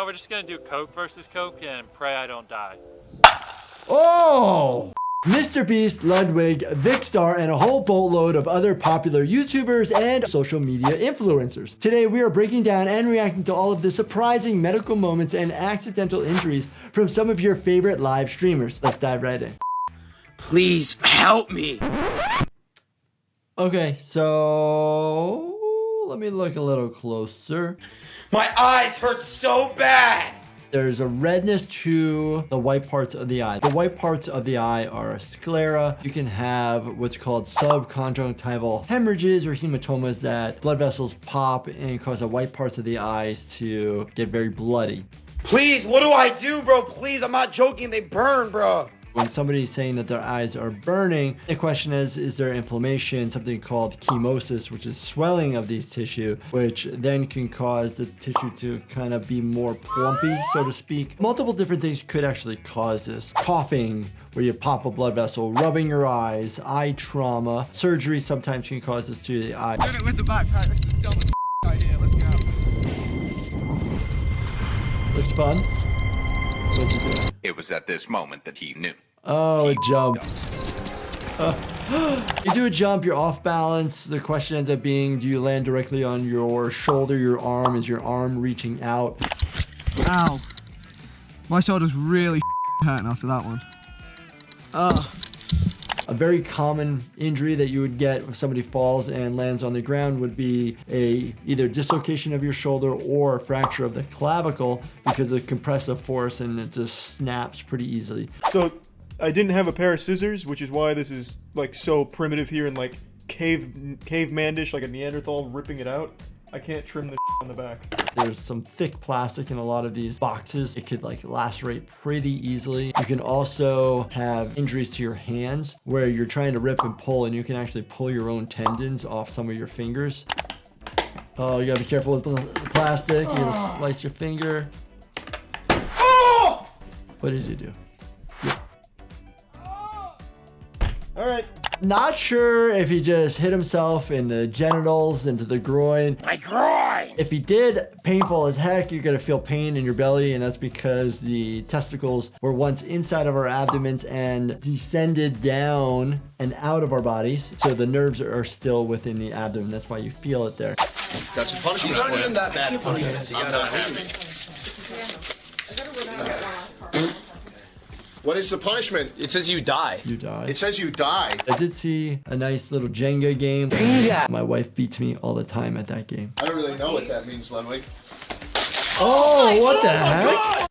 we're just gonna do Coke versus Coke and pray I don't die. Oh! MrBeast, Ludwig, Vicstar, and a whole boatload of other popular YouTubers and social media influencers. Today we are breaking down and reacting to all of the surprising medical moments and accidental injuries from some of your favorite live streamers. Let's dive right in. Please help me. Okay, so let me look a little closer. My eyes hurt so bad. There's a redness to the white parts of the eye. The white parts of the eye are sclera. You can have what's called subconjunctival hemorrhages or hematomas, that blood vessels pop and cause the white parts of the eyes to get very bloody. Please, what do I do, bro? Please, I'm not joking. They burn, bro. When somebody's saying that their eyes are burning, the question is there inflammation, something called chemosis, which is swelling of these tissue, which then can cause the tissue to kind of be more plumpy, so to speak. Multiple different things could actually cause this. Coughing, where you pop a blood vessel, rubbing your eyes, eye trauma. Surgery sometimes can cause this to the eye. Did it with the backpack. This is the dumbest idea. Let's go. Looks fun. What's he doing? It was at this moment that he knew. Oh, a jump. You do a jump, you're off balance. The question ends up being, do you land directly on your shoulder, your arm? Is your arm reaching out? Ow. My shoulder's really hurting after that one. A very common injury that you would get if somebody falls and lands on the ground would be either dislocation of your shoulder or a fracture of the clavicle because of compressive force, and it just snaps pretty easily. So I didn't have a pair of scissors, which is why this is like so primitive here and like caveman-ish, like a Neanderthal ripping it out. I can't trim the on the back. There's some thick plastic in a lot of these boxes. It could like lacerate pretty easily. You can also have injuries to your hands where you're trying to rip and pull, and you can actually pull your own tendons off some of your fingers. Oh, you gotta be careful with the plastic. You're gonna slice your finger. What did you do? All right. Not sure if he just hit himself in the genitals, into the groin. My groin. If he did, painful as heck. You're gonna feel pain in your belly, and that's because the testicles were once inside of our abdomens and descended down and out of our bodies. So the nerves are still within the abdomen. That's why you feel it there. Got some punishment for you. That bad punishment. I'm not happy. What is the punishment? It says you die. You die. It says you die. I did see a nice little Jenga game. Jenga. My wife beats me all the time at that game. I don't really know what that means, Ludwig. Oh, what the heck?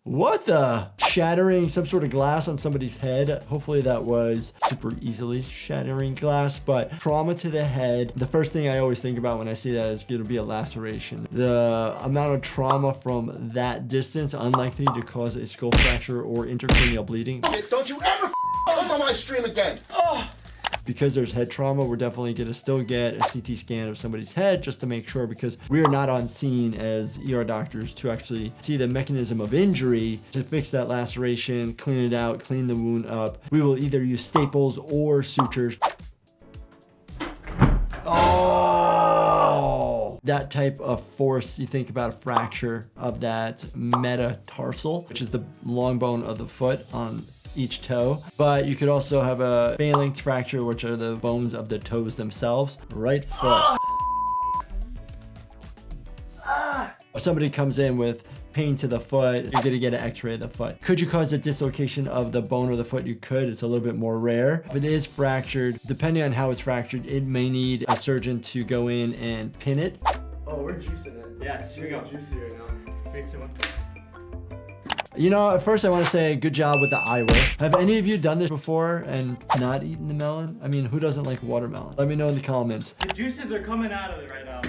What the? Shattering some sort of glass on somebody's head. Hopefully that was super easily shattering glass, but trauma to the head. The first thing I always think about when I see that is going to be a laceration. The amount of trauma from that distance, unlikely to cause a skull fracture or intracranial bleeding. Don't you ever come on my stream again. Because there's head trauma, we're definitely going to still get a CT scan of somebody's head just to make sure, because we are not on scene as ER doctors to actually see the mechanism of injury, to fix that laceration, clean it out, clean the wound up. We will either use staples or sutures. Oh! That type of force, you think about a fracture of that metatarsal, which is the long bone of the foot on each toe, but you could also have a phalanx fracture, which are the bones of the toes themselves. Right foot. If somebody comes in with pain to the foot, you're gonna get an x-ray of the foot. Could you cause a dislocation of the bone of the foot? You could. It's a little bit more rare. If it is fractured, depending on how it's fractured, it may need a surgeon to go in and pin it. Oh, we're juicing it. Yes, here we go. Juicy right now. Me too. You know, at first I want to say good job with the eyewear. Have any of you done this before and not eaten the melon? I mean, who doesn't like watermelon? Let me know in the comments. The juices are coming out of it right now.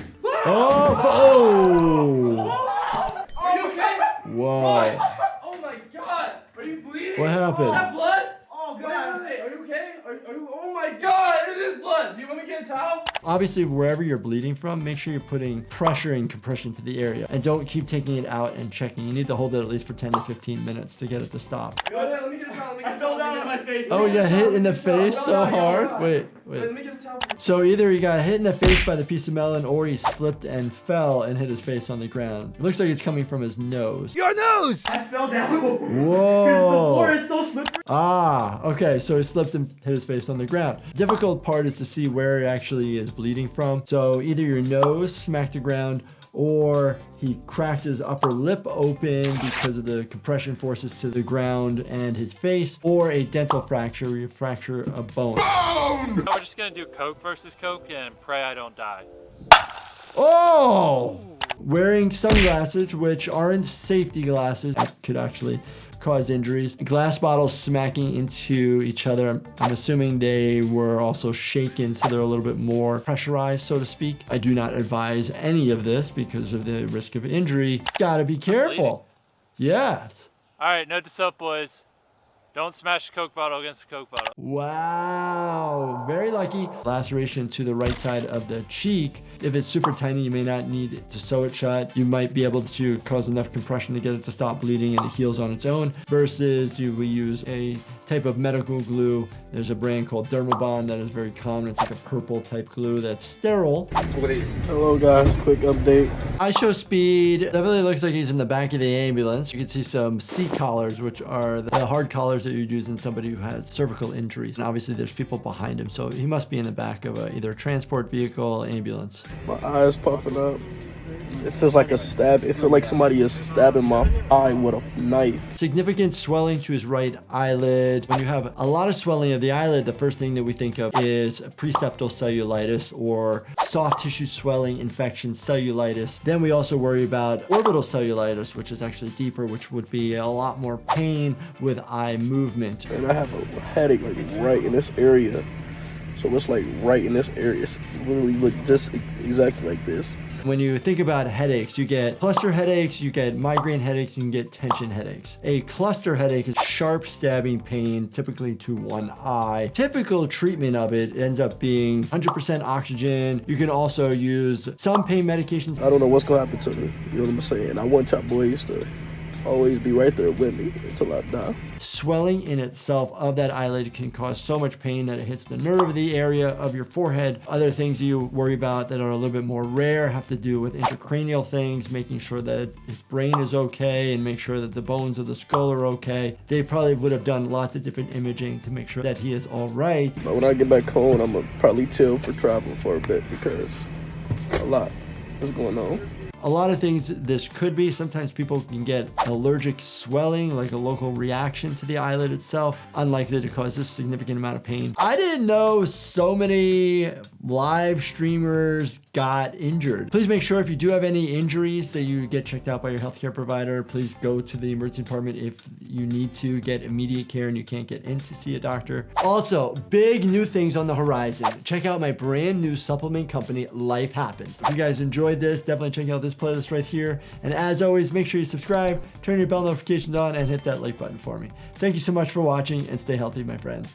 Oh! Are you okay? Whoa. Oh my god! Are you bleeding? What happened? Is that blood? Oh god! Are you okay? Are you? Oh my god! It is blood! Do you want me to get a towel? Obviously, wherever you're bleeding from, make sure you're putting pressure and compression to the area. And don't keep taking it out and checking. You need to hold it at least for 10 to 15 minutes to get it to stop. Let me get a I fell down on my face. Oh, you got hit in the face so hard. Wait. Let me get a towel. So either he got hit in the face by the piece of melon or he slipped and fell and hit his face on the ground. It looks like it's coming from his nose. I fell down. Whoa. The floor is so slippery. Ah, okay, so he slipped and hit his face on the ground. Difficult part is to see where it actually is bleeding from. So either your nose smacked the ground or he cracked his upper lip open because of the compression forces to the ground and his face, or a dental fracture where you fracture a bone. We're just gonna do Coke versus Coke and pray I don't die. Oh! Wearing sunglasses, which aren't safety glasses, could actually cause injuries. Glass bottles smacking into each other. I'm assuming they were also shaken, so they're a little bit more pressurized, so to speak. I do not advise any of this because of the risk of injury. Gotta be careful. Yes. All right, note to self, boys. Don't smash a Coke bottle against a Coke bottle. Wow, very lucky. Laceration to the right side of the cheek. If it's super tiny, you may not need to sew it shut. You might be able to cause enough compression to get it to stop bleeding and it heals on its own. Versus do we use a type of medical glue. There's a brand called Dermabond that is very common. It's like a purple type glue that's sterile. Hello guys, quick update. IShowSpeed definitely looks like he's in the back of the ambulance. You can see some seat collars, which are the hard collars that you'd use in somebody who has cervical injuries. And obviously there's people behind him, so he must be in the back of either a transport vehicle, ambulance. My eyes puffing up. It feels like a stab. It feels like somebody is stabbing my eye with a knife. Significant swelling to his right eyelid. When you have a lot of swelling of the eyelid, the first thing that we think of is preseptal cellulitis or soft tissue swelling infection cellulitis. Then we also worry about orbital cellulitis, which is actually deeper, which would be a lot more pain with eye movement. And I have a headache like right in this area. So it's like right in this area. It's literally look just exactly like this. When you think about headaches, you get cluster headaches, you get migraine headaches, you can get tension headaches. A cluster headache is sharp stabbing pain, typically to one eye. Typical treatment of it ends up being 100% oxygen. You can also use some pain medications. I don't know what's gonna happen to me. You know what I'm saying? I want y'all boys to always be right there with me until I die. Swelling in itself of that eyelid can cause so much pain that it hits the nerve of the area of your forehead. Other things you worry about that are a little bit more rare have to do with intracranial things, making sure that his brain is okay and make sure that the bones of the skull are okay. They probably would have done lots of different imaging to make sure that he is all right. But when I get back home, I'm gonna probably chill for travel for a bit because a lot is going on. A lot of things this could be. Sometimes people can get allergic swelling, like a local reaction to the eyelid itself, unlikely to cause this significant amount of pain. I didn't know so many live streamers got injured. Please make sure if you do have any injuries that you get checked out by your healthcare provider. Please go to the emergency department if you need to get immediate care and you can't get in to see a doctor. Also, big new things on the horizon. Check out my brand new supplement company, Life Happens. If you guys enjoyed this, definitely check out this playlist right here. And as always, make sure you subscribe, turn your bell notifications on, and hit that like button for me. Thank you so much for watching, and stay healthy, my friends.